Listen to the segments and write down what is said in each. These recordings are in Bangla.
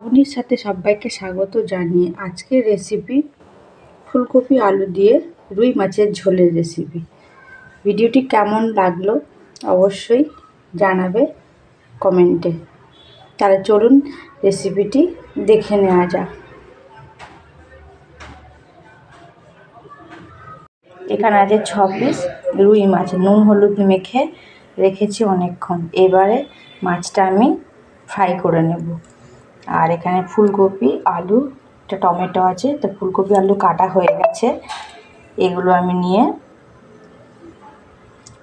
লাবণীর সাথে সবাইকে স্বাগত জানিয়ে আজকের রেসিপি ফুলকপি আলু দিয়ে রুই মাছের ঝোলের রেসিপি। ভিডিওটি কেমন লাগলো অবশ্যই জানাবে কমেন্টে। তাহলে চলুন রেসিপিটি দেখে নেওয়া যাক। এখানে আছে 6 পিস রুই মাছ, নুন হলুদ মেখে রেখেছি অনেকক্ষণ। এবারে মাছটা আমি ফ্রাই করে নেব। আর এখানে ফুলকপি আলু, একটা টমেটো আছে, তো ফুলকপি আলু কাটা হয়ে গেছে। এগুলো আমি নিয়ে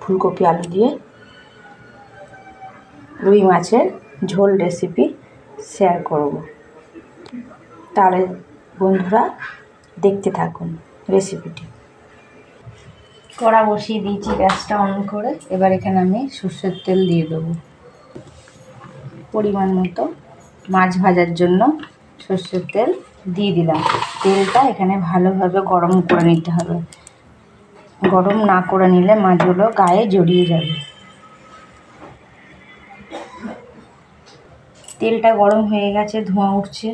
ফুলকপি আলু দিয়ে রুই মাছের ঝোল রেসিপি শেয়ার করব। তাহলে বন্ধুরা দেখতে থাকুন রেসিপিটি। কড়া বসিয়ে দিয়েছি গ্যাসটা অন করে। এবার এখানে আমি সরষের তেল দিয়ে দেবো পরিমাণ মতো। মাছ ভাজার জন্য সরষের তেল দিয়ে দিলাম। তেলটা এখানে ভালোভাবে গরম করে নিতে হবে। গরম না করে নিলে মাছগুলো গায়ে জড়িয়ে যাবে। তেলটা গরম হয়ে গেছে, ধোঁয়া উঠছে।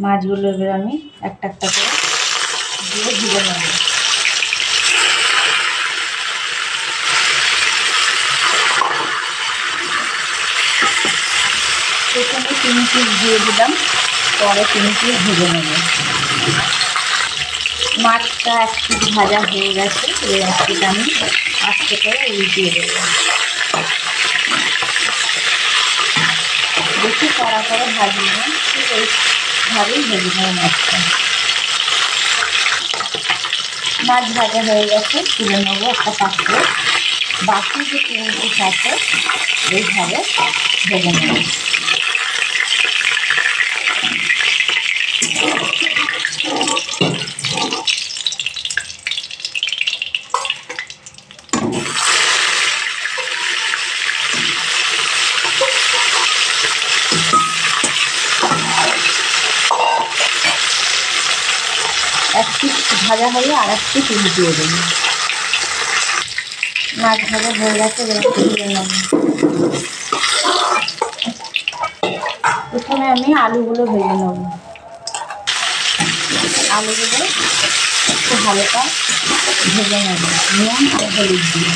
মাছগুলো এবার আমি একটা একটা করে দিয়ে ভেজে নেব। প্রথমে 3 পিস দিয়ে দিলাম, পরে 3 পিস ভেজে নেব। মাছটা 1 পিস ভাজা হয়ে গেছে। এই 1 পিস আমি আস্তে করে উল্টিয়ে দেবো। বেশি কড়া করে ভাজি না, ঠিক এইভাবেই ভেজে নেব মাছটা। মাছ ভাজা হয়ে গেছে, তুলে নেবো একটা পাত্রে। বাকি যে 3 পিস আছে এইভাবে ভেজে নেব। এক পিস ভাজা হলে আর এক পিস উল্টিয়ে দেবো। মাছ ভাজা হয়ে গেছে, তুলে নেব। প্রথমে আমি আলুগুলো ভেজে নেব। আলুগুলো একটু হালকা ভেজে নেব নুন আর হলুদ দিয়ে।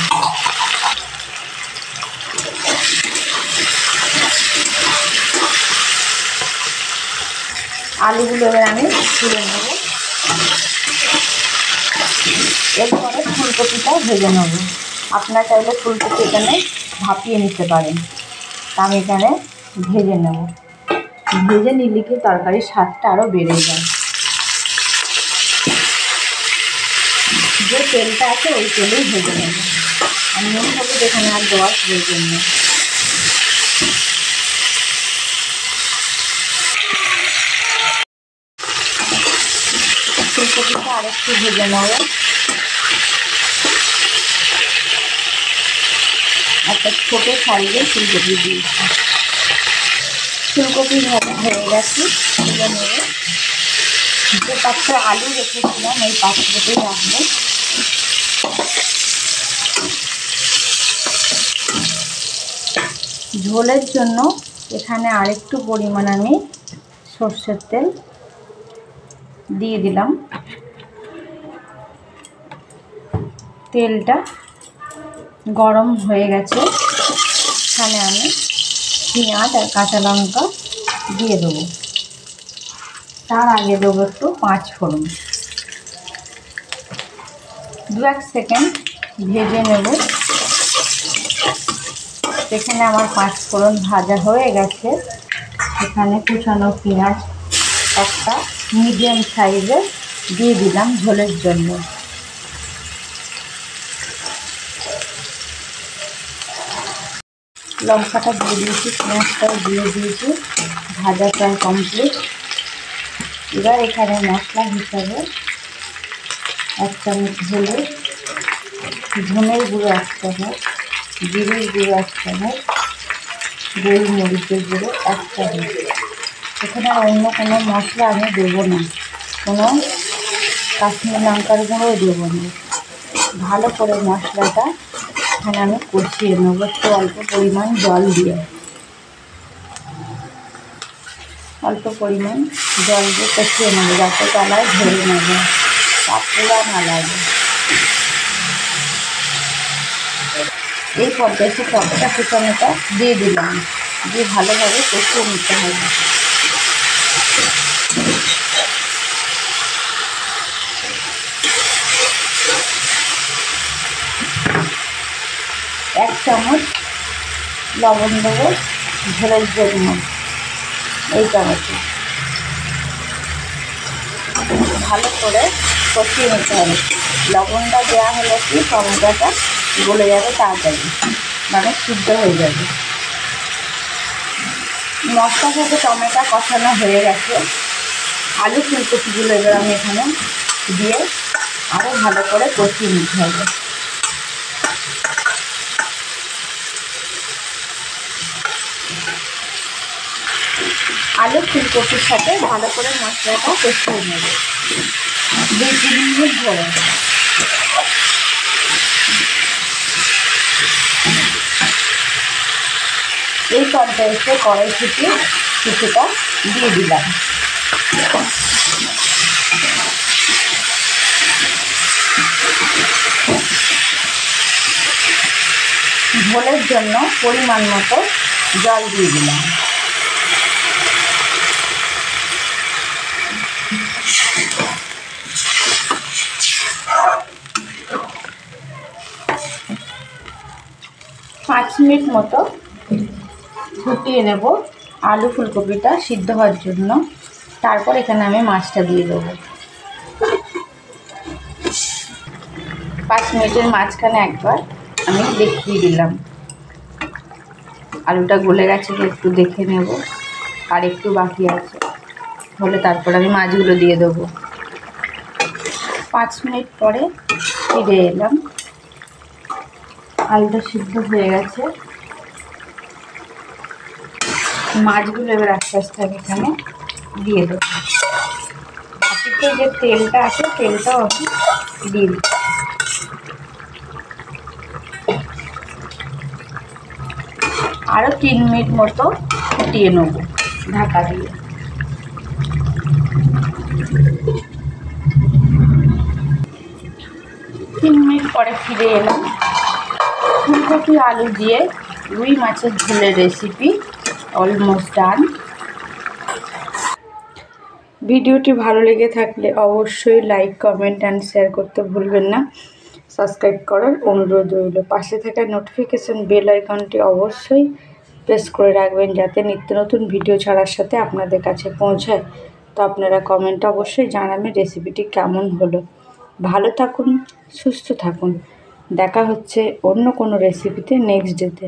আলুগুলো এবার আমি তুলে নেব। এরপরে ফুলকপিটাও ভেজে নেব। আপনারা চাইলে ফুলকপি এখানে ভাপিয়ে নিতে পারেন। আমি এখানে ভেজে নেব। ভেজে নিলে কি তরকারির স্বাদটা আরও বেড়ে যায়। যে তেলটা আছে ওই তেলেই ভেজে নেব। আমি নুন হলুদ এখানে আর দেওয়ার প্রয়োজন নেই। ফুলকপিটা আরেকটু ভেজে নেব। একটা ছোটো সাইজের ফুলকপি দিয়েছি। ফুলকপি ভাজা হয়ে গেছে, তুলে নেব। যে পাত্রে আলু রেখেছিলাম ওই পাত্রতেই রাখবো। ঝোলের জন্য এখানে আরেকটু পরিমাণ আমি সরষের তেল দিয়ে দিলাম। তেলটা গরম হয়ে গেছে। এখানে আমি পেঁয়াজ আর কাঁচা লঙ্কা দিয়ে দেবো। তার আগে দেবো একটু 5 ফোড়ন। 2-1 সেকেন্ড ভেজে নেব। এখানে আমার 5 ফোড়ন ভাজা হয়ে গেছে। এখানে কুচানো পেঁয়াজ একটা মিডিয়াম সাইজে দিয়ে দিলাম ঝোলের জন্য। লঙ্কাটা দিয়ে দিয়েছি, পেঁয়াজটাও দিয়ে দিয়েছি। ভাজা প্রায় কমপ্লিট। এবার এখানে মশলা হিসাবে 1 চামচ হলুদ, ধনের গুঁড়ো 1 চামচ, জিরের গুঁড়ো 1 চামচ, গোলমরিচের গুঁড়ো 1 চামচ। এখানে আর অন্য কোনো মশলা আমি দেবো না, কোনো কাশ্মীরি লঙ্কার গুঁড়োও দেবো না। ভালো করে মশলাটা এখানে আমি কষিয়ে নেব একটু অল্প পরিমাণ জল দিয়ে। অল্প পরিমাণ জল দিয়ে কষিয়ে নেব যাতে তলায় ধরে না যায় বা পোড়া না লাগে। এই পর্যায়ে টমেটো কুচানোটা দিয়ে দিলাম, দিয়ে ভালোভাবে কষিয়ে নিতে হবে। এক চামচ লবণ দেবো ঝোলের জন্য। এই টমেটো ভালো করে কষিয়ে নিতে হবে। লবণটা দেওয়া হলে কি টমেটোটা গলে যাবে তাড়াতাড়ি, মানে সিদ্ধ হয়ে যাবে। মশলার সাথে টমেটো কষানো হয়ে গেছে। আলু ফুলকপিগুলো এবার আমি এখানে দিয়ে আরও ভালো করে কষিয়ে নিতে হবে। আলু ফুলকপির সাথে ভালো করে মশলাটা কষিয়ে নেব 2-3 মিনিট ধরে। এই পর্যায়ে কড়াইশুঁটি কিছুটা দিয়ে দিলাম। ঝোলের জন্য পরিমাণ মতো জল দিয়ে দিলাম। পাঁচ মিনিট মতো ফুটিয়ে নেব আলু ফুলকপিটা সিদ্ধ হওয়ার জন্য। তারপর এখানে আমি মাছটা দিয়ে দেবো। 5 মিনিটের মাঝখানে একবার আমি দেখিয়ে দিলাম। আলুটা গলে গেছে একটু দেখে নেব, আর একটু বাকি আছে, হলে তারপর আমি মাছগুলো দিয়ে দেবো। 5 মিনিট পরে ফিরে এলাম। আলুটা সিদ্ধ হয়ে গেছে। মাছগুলো এবার আস্তে আস্তে আমি এখানে দিয়ে দেবো। বাটিতে যে তেলটা আছে তেলটাও আমি দিয়ে দিই। আরও 3 মিনিট মতো ফুটিয়ে নেব ঢাকা দিয়ে। 3 মিনিট পরে ফিরে এলাম। ফুলকপি আলু দিয়ে রুই মাছের ঝোলের রেসিপি অলমোস্ট ডান। ভিডিওটি ভালো লেগে থাকলে অবশ্যই লাইক, কমেন্ট অ্যান্ড শেয়ার করতে ভুলবেন না। সাবস্ক্রাইব করার অনুরোধ রইল। পাশে থাকা নোটিফিকেশন বেল আইকনটি অবশ্যই প্রেস করে রাখবেন যাতে নিত্য নতুন ভিডিও ছাড়ার সাথে আপনাদের কাছে পৌঁছায়। তো আপনারা কমেন্টে অবশ্যই জানাবেন রেসিপিটি কেমন হলো। ভালো থাকুন, সুস্থ থাকুন। দেখা হচ্ছে অন্য কোনো রেসিপিতে নেক্সট ডেতে।